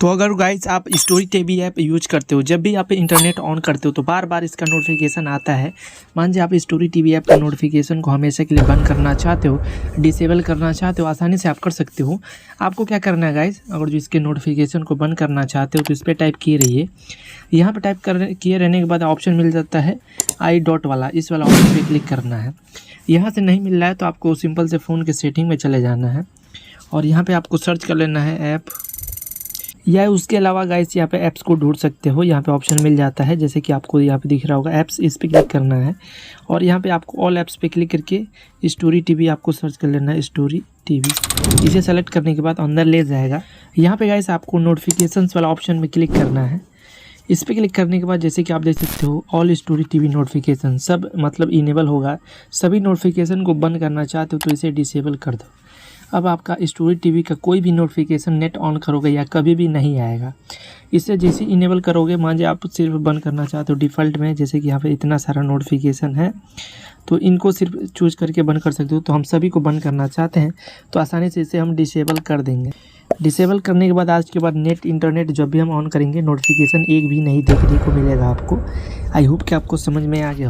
तो अगर गाइस आप स्टोरी टीवी ऐप यूज करते हो, जब भी आप इंटरनेट ऑन करते हो तो बार बार इसका नोटिफिकेशन आता है। मान लीजिए आप स्टोरी टीवी ऐप का नोटिफिकेशन को हमेशा के लिए बंद करना चाहते हो, डिसेबल करना चाहते हो, आसानी से आप कर सकते हो। आपको क्या करना है गाइस, अगर जो इसके नोटिफिकेशन को बंद करना चाहते हो तो इस पर टाइप किए रहिए। यहाँ पर टाइप किए रहने के बाद ऑप्शन मिल जाता है आई डॉट वाला, इस वाला ऑप्शन पर क्लिक करना है। यहाँ से नहीं मिल रहा है तो आपको सिंपल से फ़ोन के सेटिंग में चले जाना है और यहाँ पे आपको सर्च कर लेना है ऐप, या उसके अलावा गाइस यहाँ पे ऐप्स को ढूंढ सकते हो। यहाँ पे ऑप्शन मिल जाता है, जैसे कि आपको यहाँ पे दिख रहा होगा ऐप्स, इस पे क्लिक करना है और यहाँ पे आपको ऑल ऐप्स पे क्लिक करके स्टोरी टीवी आपको सर्च कर लेना है, स्टोरी टीवी। इसे सेलेक्ट करने के बाद अंदर ले जाएगा। यहाँ पे गाइस आपको नोटिफिकेशंस वाला ऑप्शन में क्लिक करना है। इस पर क्लिक करने के बाद जैसे कि आप देख सकते हो ऑल स्टोरी टीवी नोटिफिकेशन सब मतलब इनेबल होगा। सभी नोटिफिकेशन को बंद करना चाहते हो तो इसे डिसेबल कर दो। अब आपका स्टोरी टीवी का कोई भी नोटिफिकेशन नेट ऑन करोगे या कभी भी नहीं आएगा। इसे जैसे इनेबल करोगे, मान लीजिए आप सिर्फ बंद करना चाहते हो डिफ़ॉल्ट में, जैसे कि यहाँ पे इतना सारा नोटिफिकेशन है तो इनको सिर्फ चूज करके बंद कर सकते हो। तो हम सभी को बंद करना चाहते हैं तो आसानी से इसे हम डिसेबल कर देंगे। डिसेबल करने के बाद आज के बाद नेट इंटरनेट जब भी हम ऑन करेंगे नोटिफिकेशन एक भी नहीं देखने को मिलेगा आपको। आई होप कि आपको समझ में आ गया।